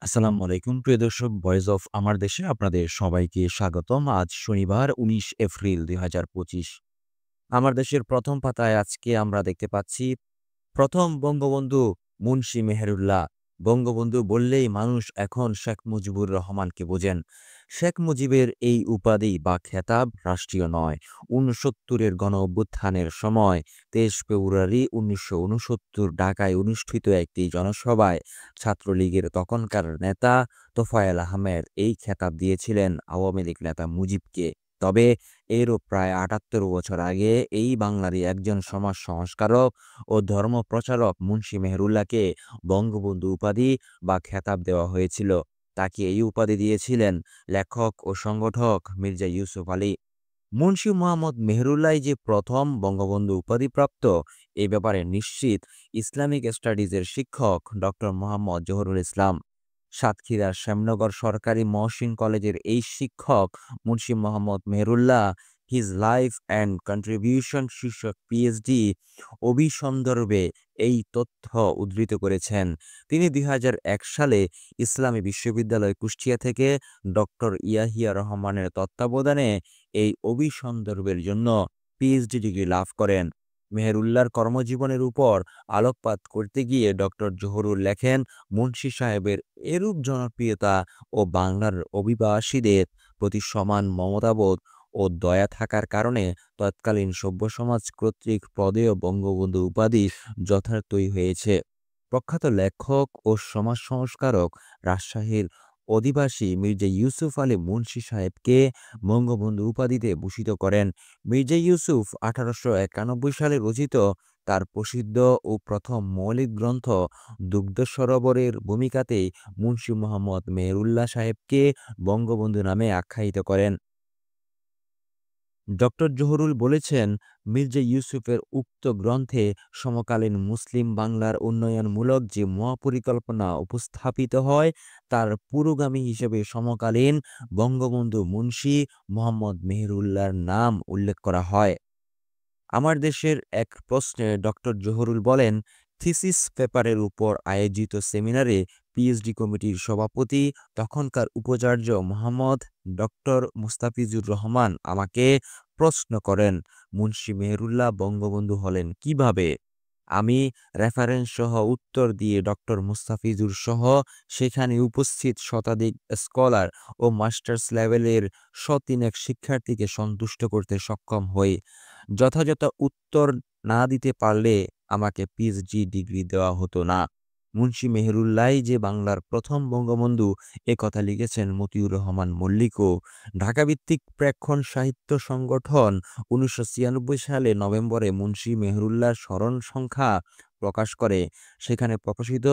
আসসালামু আলাইকুম প্রিয় দর্শক, ভয়েস অফ আমার দেশে আপনাদের সবাইকে স্বাগতম। আজ শনিবার ১৯ এপ্রিল ২০২৫। আমার দেশের প্রথম পাতায় আজকে আমরা দেখতে পাচ্ছি প্রথম বঙ্গবন্ধু মুন্সী মেহেরুল্লাহ। বঙ্গবন্ধু বললেই মানুষ এখন শেখ মুজিবুর রহমানকে বোঝেন। শেখ মুজিবের এই উপাধি বা খেতাব রাষ্ট্রীয় নয়। ৬৯-এর গণঅভ্যুত্থানের সময় ২৩ ফেব্রুয়ারি ১৯৬৯ ঢাকায় অনুষ্ঠিত একটি জনসভায় ছাত্রলীগের তখনকার নেতা তোফায়েল আহমেদ এই খেতাব দিয়েছিলেন আওয়ামী লীগ নেতা মুজিবকে। তবে এরও প্রায় ৭৮ বছর আগে এই বাংলারই একজন সমাজ সংস্কারক ও ধর্মপ্রচারক মুন্সী মেহেরুল্লাহকে বঙ্গবন্ধু উপাধি বা খেতাব দেওয়া হয়েছিল। তাকে এই উপাধি দিয়েছিলেন লেখক ও সংগঠক মির্জা ইউসুফ আলী। মুন্সী মোহাম্মদ মেহেরুল্লাহ যে প্রথম বঙ্গবন্ধু উপাধিপ্রাপ্ত এ ব্যাপারে নিশ্চিত ইসলামিক স্টাডিজের শিক্ষক ডক্টর মোহাম্মদ জহুরুল ইসলাম। সাতক্ষীরার শ্যামনগর সরকারি মহসিন কলেজের এই শিক্ষক Munshi Mohammad Meherullah his life and contribution শীর্ষক পিএইচডি অভিসন্দর্ভে এই তথ্য উদ্ধৃত করেছেন। তিনি ২০০১ সালে ইসলামী বিশ্ববিদ্যালয় কুষ্টিয়া থেকে ডক্টর ইয়াহিয়া রহমানের তত্ত্বাবধানে এই অভিসন্দর্ভের জন্য পিএইচডি ডিগ্রি লাভ করেন। মেহেরুল্লাহর কর্মজীবনের উপর আলোকপাত করতে গিয়ে ডক্টর জহুরুল লেখেন, মুন্সী সাহেবের এরূপ জনপ্রিয়তা ও বাংলার অভিবাসীদের প্রতি সমান মমতাবোধ ও দয়া থাকার কারণে তৎকালীন সভ্য সমাজ কর্তৃক প্রদেয় বঙ্গবন্ধু উপাধি যথার্থই হয়েছে। প্রখ্যাত লেখক ও সমাজ সংস্কারক রাজশাহীর অধিবাসী মির্জা ইউসুফ আলী মুন্সী সাহেবকে বঙ্গবন্ধু উপাধিতে ভূষিত করেন। মির্জা ইউসুফ ১৮৯১ সালে রচিত তার প্রসিদ্ধ ও প্রথম মৌলিক গ্রন্থ দুগ্ধ সরোবরের ভূমিকাতেই মুন্সী মোহাম্মদ মেহেরুল্লাহ সাহেবকে বঙ্গবন্ধু নামে আখ্যায়িত করেন। ডক্টর জহুরুল বলেছেন, মির্জা ইউসুফের উক্ত গ্রন্থে সমকালীন মুসলিম বাংলার উন্নয়নমূলক যে মহাপরিকল্পনা উপস্থাপিত হয় তার পুরোগামী হিসেবে সমকালীন বঙ্গবন্ধু মুন্সী মোহাম্মদ মেহেরুল্লাহর নাম উল্লেখ করা হয়। আমার দেশের এক প্রশ্নে ডক্টর জহুরুল বলেন, থিসিস পেপারের উপর আয়োজিত সেমিনারে পিএইচডি কমিটির সভাপতি তখনকার উপাচার্য মোহাম্মদ ডক্টর মুস্তাফিজুর রহমান আমাকে প্রশ্ন করেন, মুন্সী মেহেরুল্লাহ বঙ্গবন্ধু হলেন কিভাবে? আমি রেফারেন্স সহ উত্তর দিয়ে ডক্টর মুস্তাফিজুর সহ সেখানে উপস্থিত শতাধিক স্কলার ও মাস্টার্স লেভেলের শতিনেক শিক্ষার্থীকে সন্তুষ্ট করতে সক্ষম হই। যথাযথ উত্তর না দিতে পারলে আমাকে পিএইচডি ডিগ্রি দেওয়া হতো না। মুন্সী মেহেরুল্লাহই যে বাংলার প্রথম বঙ্গবন্ধু এ কথা লিখেছেন মতিউর রহমান মল্লিকও। ঢাকাভিত্তিক প্রেক্ষণ সাহিত্য সংগঠন ১৯৯৬ সালে নভেম্বরে মুন্সী মেহেরুল্লাহর স্মরণ সংখ্যা প্রকাশ করে। সেখানে প্রকাশিত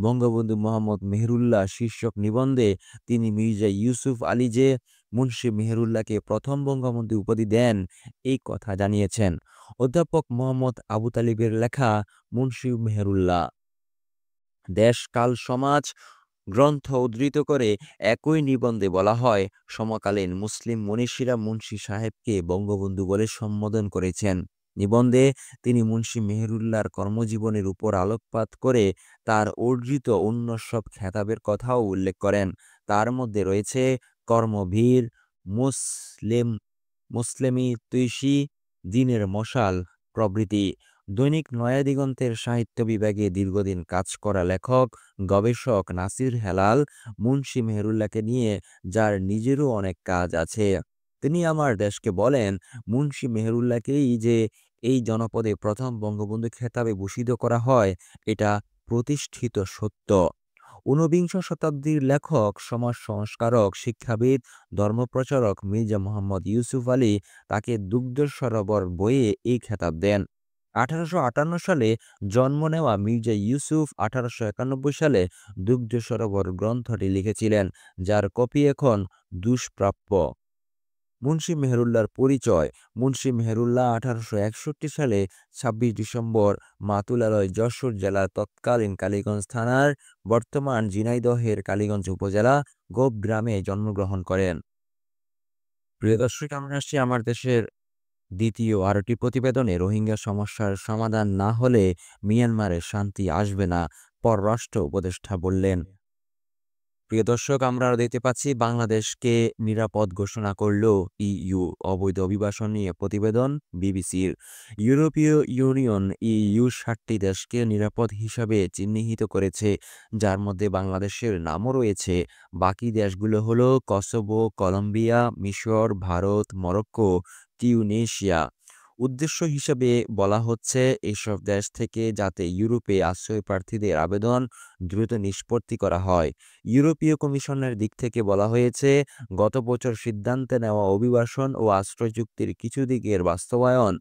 বঙ্গবন্ধু মোহাম্মদ মেহেরুল্লাহ শীর্ষক নিবন্ধে তিনি মির্জা ইউসুফ আলী যে মুন্সী মেহেরুল্লাহকে প্রথম বঙ্গবন্ধু উপাধি দেন এই কথা জানিয়েছেন। অধ্যাপক মোহাম্মদ আবু তালিবের লেখা মুন্সী মেহেরুল্লাহ দেশ কাল সমাজ গ্রন্থ উদ্ধৃত করে একই নিবন্ধে বলা হয়, সমকালীন মুসলিম মনীষীরা মুন্সী সাহেবকে বঙ্গবন্ধু বলে সম্বোধন করেছেন। নিবন্ধে তিনি মুন্সী মেহেরুল্লাহর কর্মজীবনের উপর আলোকপাত করে তার অর্জিত অন্য সব খেতাবের কথাও উল্লেখ করেন। তার মধ্যে রয়েছে কর্মভীর, মুসলিম, মুসলেমি তৈশী, দিনের মশাল প্রভৃতি। দৈনিক নয়া দিগন্তের সাহিত্য বিভাগে দীর্ঘদিন কাজ করা লেখক গবেষক নাসির হেলাল মুন্সী মেহেরুল্লাহকে নিয়ে যার নিজেরও অনেক কাজ আছে, তিনি আমার দেশকে বলেন, মুন্সী মেহেরুল্লাহকেই যে এই জনপদে প্রথম বঙ্গবন্ধু খেতাবে ভূষিত করা হয় এটা প্রতিষ্ঠিত সত্য। ঊনবিংশ শতাব্দীর লেখক সমাজ সংস্কারক শিক্ষাবিদ ধর্মপ্রচারক মির্জা মোহাম্মদ ইউসুফ আলী তাকে দুগ্ধ সরোবর বইয়ে এই খেতাব দেন। ১৮৫৮ সালে জন্ম নেওয়া মির্জা ইউসুফ ১৮৯১ সালে দুগ্ধ সরোবর গ্রন্থটি লিখেছিলেন, যার কপি এখন দুষ্প্রাপ্য। মুন্সী মেহেরুল্লাহর পরিচয়। মুন্সী মেহেরুল্লাহ ১৮৬১ সালে ২৬ ডিসেম্বর মাতুলালয় যশোর জেলার তৎকালীন কালীগঞ্জ থানার বর্তমান ঝিনাইদহের কালীগঞ্জ উপজেলা গোপ গ্রামে জন্মগ্রহণ করেন। প্রিয় দর্শক, আমরা আসছি আমার দেশের দ্বিতীয় আরেকটি প্রতিবেদনে। রোহিঙ্গা সমস্যার সমাধান না হলে মিয়ানমারে শান্তি আসবে না, পররাষ্ট্র উপদেষ্টা বললেন। প্রিয় দর্শক, আমরা আরো দেখতে পাচ্ছি বাংলাদেশকে নিরাপদ ঘোষণা করল ইইউ। অবৈধ অভিবাসন নিয়ে প্রতিবেদন বিবিসির। ইউরোপীয় ইউনিয়ন ইইউ ৭টি দেশকে নিরাপদ হিসাবে চিহ্নিত করেছে, যার মধ্যে বাংলাদেশের নামও রয়েছে। বাকি দেশগুলো হলো কসোভো, কলম্বিয়া, মিশর, ভারত, মরক্কো, টিউনিশিয়া। উদ্দেশ্য হিসেবে বলা হচ্ছে এসব দেশ থেকে যাতে ইউরোপে আশ্রয় প্রার্থীদের আবেদন দ্রুত নিষ্পত্তি করা হয়। ইউরোপীয় কমিশনের দিক থেকে বলা হয়েছে, গত বছর সিদ্ধান্তে নেওয়া অভিবাসন ও আশ্রয় চুক্তির কিছু দিকের বাস্তবায়ন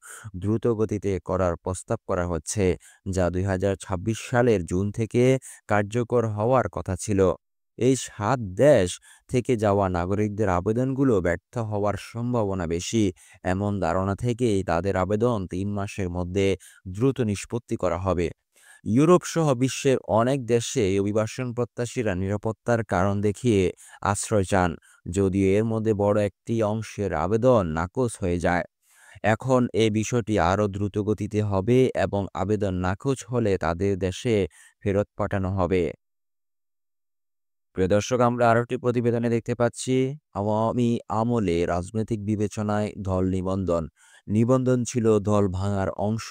দ্রুত গতিতে করার প্রস্তাব করা হচ্ছে, যা ২০২৬ সালের জুন থেকে কার্যকর হওয়ার কথা ছিল। এই ৭ দেশ থেকে যাওয়া নাগরিকদের আবেদনগুলো ব্যর্থ হওয়ার সম্ভাবনা বেশি। এমন ধারণা থেকেই তাদের আবেদন ৩ মাসের মধ্যে দ্রুত নিষ্পত্তি করা হবে। ইউরোপ সহ বিশ্বের অনেক দেশে অভিবাসন প্রত্যাশীরা নিরাপত্তার কারণ দেখিয়ে আশ্রয় চান, যদিও এর মধ্যে বড় একটি অংশের আবেদন নাকচ হয়ে যায়। এখন এই বিষয়টি আরও দ্রুত গতিতে হবে এবং আবেদন নাকচ হলে তাদের দেশে ফেরত পাঠানো হবে। প্রিয় দর্শক, আমরা আরো একটি প্রতিবেদনে দেখতে পাচ্ছি আওয়ামী আমলে রাজনৈতিক বিবেচনায় দল নিবন্ধন। নিবন্ধন ছিল দল ভাঙার অংশ।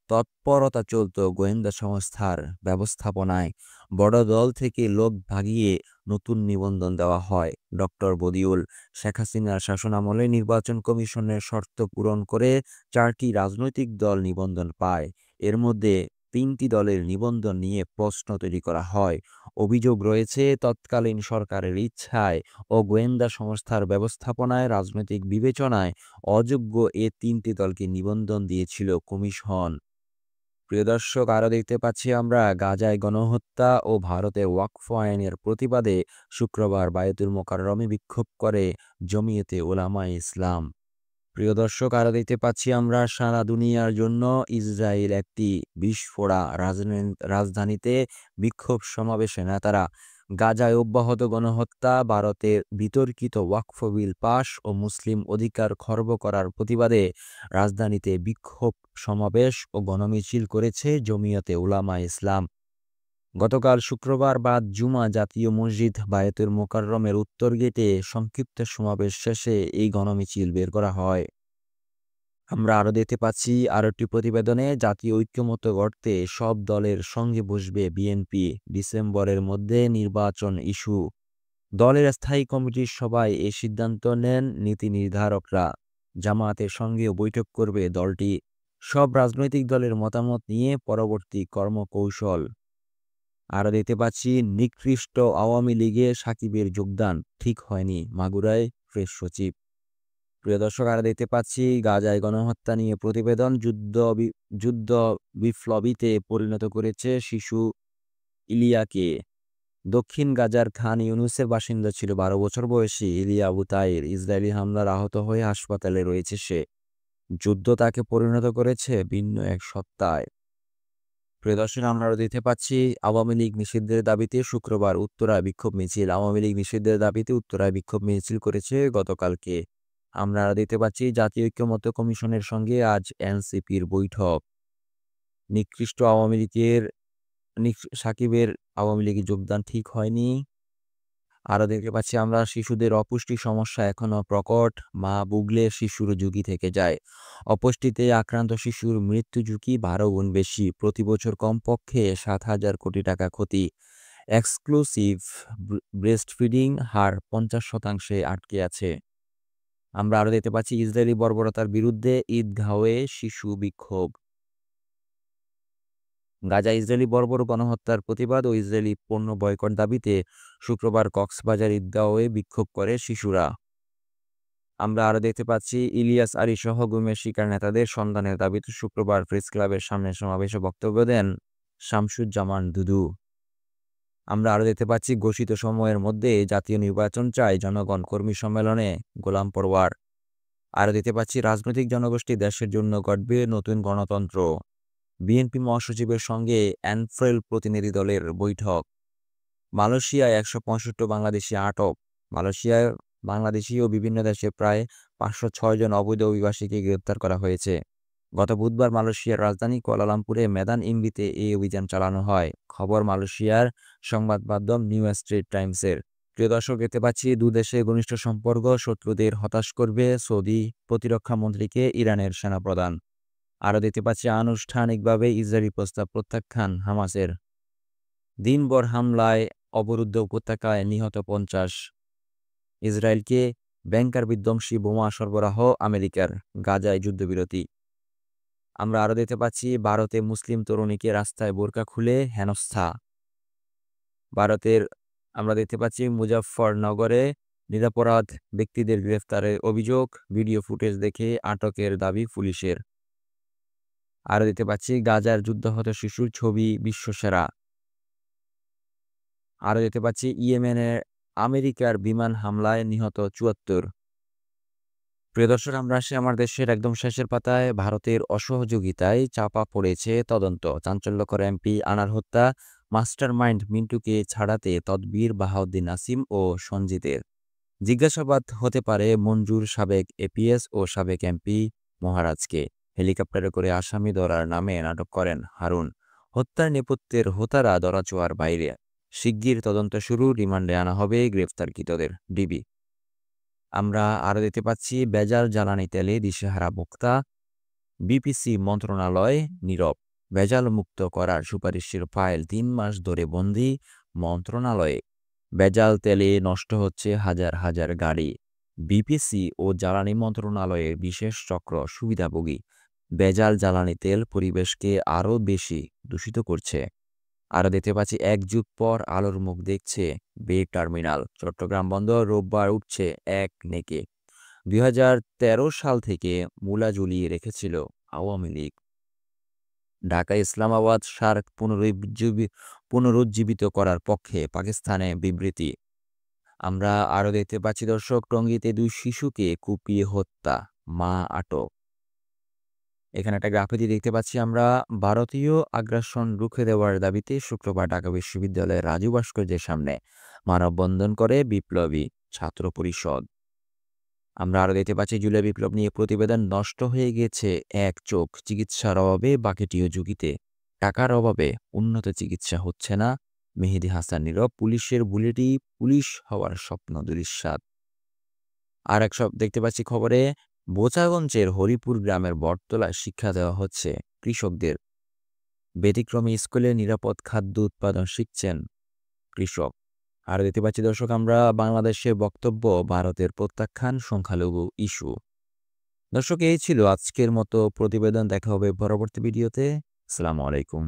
তৎপরতা চলত গোয়েন্দা সংস্থার ব্যবস্থাপনায়। বড় দল থেকে লোক ভাগিয়ে নতুন নিবন্ধন দেওয়া হয়। ডক্টর বদিউল শেখ হাসিনার শাসনামলে নির্বাচন কমিশনের শর্ত পূরণ করে 4টি রাজনৈতিক দল নিবন্ধন পায়। এর মধ্যে 3টি দলের নিবন্ধন নিয়ে প্রশ্ন তৈরি করা হয়। অভিযোগ রয়েছে, তৎকালীন সরকারের ইচ্ছায় ও গোয়েন্দা সংস্থার ব্যবস্থাপনায় রাজনৈতিক বিবেচনায় অযোগ্য এ 3টি দলকে নিবন্ধন দিয়েছিল কমিশন। প্রিয় দর্শক, আরও দেখতে পাচ্ছি আমরা গাজায় গণহত্যা ও ভারতে ওয়াকফ আইনের প্রতিবাদে শুক্রবার বায়তুল মোকাররমে বিক্ষোভ করে জমিয়তে উলামায়ে ইসলাম। প্রিয় দর্শক, আরও দেখতে পাচ্ছি আমরা সারা দুনিয়ার জন্য ইসরায়েল একটি বিস্ফোরা রাজধানীতে বিক্ষোভ সমাবেশে নেতারা। গাজায় অব্যাহত গণহত্যা, ভারতের বিতর্কিত ওয়াকফ বিল পাশ ও মুসলিম অধিকার খর্ব করার প্রতিবাদে রাজধানীতে বিক্ষোভ সমাবেশ ও গণমিছিল করেছে জমিয়তে উলামায়ে ইসলাম। গতকাল শুক্রবার বাদ জুমা জাতীয় মসজিদ বায়তুল মোকাররমের উত্তর গেটে সংক্ষিপ্ত সমাবেশ শেষে এই গণমিছিল বের করা হয়। আমরা আরও দেখতে পাচ্ছি আরও একটি প্রতিবেদনে জাতীয় ঐক্যমত্য গড়তে সব দলের সঙ্গে বসবে বিএনপি। ডিসেম্বরের মধ্যে নির্বাচন ইস্যু। দলের স্থায়ী কমিটির সভায় এ সিদ্ধান্ত নেন নীতি নির্ধারকরা। জামায়াতের সঙ্গেও বৈঠক করবে দলটি। সব রাজনৈতিক দলের মতামত নিয়ে পরবর্তী কর্মকৌশল। আরও দেখতে পাচ্ছি নিকৃষ্ট আওয়ামী লীগে সাকিবের যোগদান ঠিক হয়নি, মাগুরায় প্রেস সচিব। প্রিয় দর্শক, আরও দেখতে পাচ্ছি গাজায় গণহত্যা নিয়ে প্রতিবেদন। যুদ্ধ বিপ্লবীতে পরিণত করেছে শিশু ইলিয়াকে। দক্ষিণ গাজার খান ইউনুসের বাসিন্দা ছিল 12 বছর বয়সী ইলিয়া আবু তাইর। ইসরায়েলি হামলার আহত হয়ে হাসপাতালে রয়েছে সে। যুদ্ধ তাকে পরিণত করেছে ভিন্ন এক সত্তায়। প্রিয় দর্শক, আমরা আরও দেখতে পাচ্ছি আওয়ামী লীগ নিষিদ্ধের দাবিতে শুক্রবার উত্তরায় বিক্ষোভ মিছিল। আওয়ামী লীগ নিষিদ্ধের দাবিতে উত্তরায় বিক্ষোভ মিছিল করেছে গতকালকে। আমরা আরও দেখতে পাচ্ছি জাতীয় ঐক্যমত্য কমিশনের সঙ্গে আজ এনসিপির বৈঠক। নিকৃষ্ট আওয়ামী লীগের সাকিবের আওয়ামী লীগে যোগদান ঠিক হয়নি। আরও দেখতে পাচ্ছি আমরা শিশুদের অপুষ্টি সমস্যা এখনও প্রকট। মা বুগলে শিশুর ঝুঁকি থেকে যায়। অপুষ্টিতে আক্রান্ত শিশুর মৃত্যু ঝুঁকি 12 গুণ বেশি। প্রতি বছর কমপক্ষে 7,000 কোটি টাকা ক্ষতি। এক্সক্লুসিভ ব্রেস্ট ফিডিং হার 50% আটকে আছে। আমরা আরও দেখতে পাচ্ছি ইসরায়েলি বর্বরতার বিরুদ্ধে ঈদগাঁওয়ে শিশু বিক্ষোভ। গাজা ইসরায়েলি বর্বর গণহত্যার প্রতিবাদ ও ইসরায়েলি পণ্য বয়কট দাবিতে শুক্রবার কক্সবাজার ঈদগাঁওয়ে বিক্ষোভ করে শিশুরা। আমরা আরও দেখতে পাচ্ছি ইলিয়াস আলী সহ গুমের শিকার নেতাদের সন্ধানের দাবিতে শুক্রবার প্রেস ক্লাবের সামনে সমাবেশে বক্তব্য দেন শামসুজ্জামান দুদু। আমরা আরও দেখতে পাচ্ছি ঘোষিত সময়ের মধ্যে জাতীয় নির্বাচন চায় জনগণ, কর্মী সম্মেলনে গোলাম পরওয়ার। আরও দেখতে পাচ্ছি রাজনৈতিক জনগোষ্ঠী দেশের জন্য গড়বে নতুন গণতন্ত্র। বিএনপি মহাসচিবের সঙ্গে অ্যানফ্রেল প্রতিনিধি দলের বৈঠক। মালয়েশিয়ায় 165 বাংলাদেশি আটক। মালয়েশিয়ায় বাংলাদেশি ও বিভিন্ন দেশে প্রায় 506 জন অবৈধ অভিবাসীকে গ্রেপ্তার করা হয়েছে। গত বুধবার মালয়েশিয়ার রাজধানী কুয়ালালামপুরে মেদান ইমবিতে এই অভিযান চালানো হয়। খবর মালয়েশিয়ার সংবাদ মাধ্যম নিউ স্ট্রিট টাইমসের। প্রিয় দর্শক, দেখতে পাচ্ছি দুদেশের ঘনিষ্ঠ সম্পর্ক শত্রুদের হতাশ করবে সৌদি প্রতিরক্ষা মন্ত্রীকে ইরানের সেনাপ্রধান। আরও দেখতে পাচ্ছি আনুষ্ঠানিকভাবে ইসরায়েলি প্রস্তাব প্রত্যাখ্যান হামাসের। দিনভর হামলায় অবরুদ্ধ উপত্যকায় নিহত 50। ইসরায়েলকে ব্যাংকার বিধ্বংসী বোমা সরবরাহ আমেরিকার। গাজায় যুদ্ধবিরতি। আমরা আরও দেখতে পাচ্ছি ভারতে মুসলিম তরুণীকে রাস্তায় বোরকা খুলে হেনস্থা। ভারতের আমরা দেখতে পাচ্ছি মুজাফফরনগরে নিরপরাধ ব্যক্তিদের গ্রেফতারের অভিযোগ, ভিডিও ফুটেজ দেখে আটকের দাবি পুলিশের। আরও দেখতে পাচ্ছি গাজার যুদ্ধাহত শিশুর ছবি বিশ্বসেরা। আরও দেখতে পাচ্ছি ইয়েমেনের আমেরিকার বিমান হামলায় নিহত ৭৪। প্রিয় দর্শক, আমরা আসি আমার দেশের একদম শেষের পাতায়। ভারতের অসহযোগিতায় চাপা পড়েছে তদন্ত। চাঞ্চল্যকর এমপি আনার হত্যা, মাস্টারমাইন্ড মিন্টুকে ছাড়াতে তদবির বাহাউদ্দিন নাসিম ও সঞ্জিতের। জিজ্ঞাসাবাদ হতে পারে মঞ্জুর সাবেক এপিএস ও সাবেক এমপি মহারাজকে। হেলিকপ্টারে করে আসামি ধরার নামে নাটক করেন হারুন। হত্যার নেপথ্যের হোতারা ধরাছোঁয়ার বাইরে। শিগগির তদন্ত শুরু, রিমান্ডে আনা হবে গ্রেফতারকৃতদের। ডিবি। আমরা আরও দেখতে পাচ্ছি ভেজাল জ্বালানি তেলে দিশেহারা ভোক্তা, বিপিসি মন্ত্রণালয় নীরব। ভেজাল মুক্ত করার সুপারিশের ফাইল ৩ মাস ধরে বন্দী মন্ত্রণালয়ে। ভেজাল তেলে নষ্ট হচ্ছে হাজার হাজার গাড়ি। বিপিসি ও জ্বালানি মন্ত্রণালয়ের বিশেষ চক্র সুবিধাভোগী। ভেজাল জ্বালানি তেল পরিবেশকে আরও বেশি দূষিত করছে। আরও দেখতে পাচ্ছি ১ যুগ পর আলোর মুখ দেখছে বে টার্মিনাল। চট্টগ্রাম বন্দর রোববার উঠছে এক নেকে। ২০১৩ সাল থেকে মূলা ঝুলিয়ে রেখেছিল আওয়ামী লীগ। ঢাকা ইসলামাবাদ সার্ক পুনরুজ্জীবিত করার পক্ষে পাকিস্তানে বিবৃতি। আমরা আরও দেখতে পাচ্ছি দর্শক, টঙ্গীতে ২ শিশুকে কুপিয়ে হত্যা, মা আটক। এখানে একটা গ্রাফিতি দেখতে পাচ্ছি আমরা। ভারতীয় আগ্রাসন রুখে দেওয়ার দাবিতে শুক্রবার ঢাকা বিশ্ববিদ্যালয়ের রাজু ভাস্কর্যের সামনে মানববন্ধন করে বিপ্লবী ছাত্র পরিষদ। আমরা আরও দেখতে পাচ্ছি জুলাই বিপ্লব নিয়ে প্রতিবেদন। নষ্ট হয়ে গেছে এক চোখ, চিকিৎসার অভাবে বাকিটিও ঝুঁকিতে। টাকার অভাবে উন্নত চিকিৎসা হচ্ছে না। মেহেদী হাসান নীরব। পুলিশের বুলেটই পুলিশ হওয়ার স্বপ্ন দুরিস্বাদ। আর এক সব দেখতে পাচ্ছি খবরে, বোচাগঞ্জের হরিপুর গ্রামের বটতলায় শিক্ষা দেওয়া হচ্ছে কৃষকদের। ব্যতিক্রমী স্কুলে নিরাপদ খাদ্য উৎপাদন শিখছেন কৃষক। আর দেখতে পাচ্ছি দর্শক আমরা বাংলাদেশের বক্তব্য, ভারতের প্রত্যাখ্যান সংখ্যালঘু ইস্যু। দর্শক, এই ছিল আজকের মতো প্রতিবেদন। দেখা হবে পরবর্তী ভিডিওতে। আসসালামু আলাইকুম।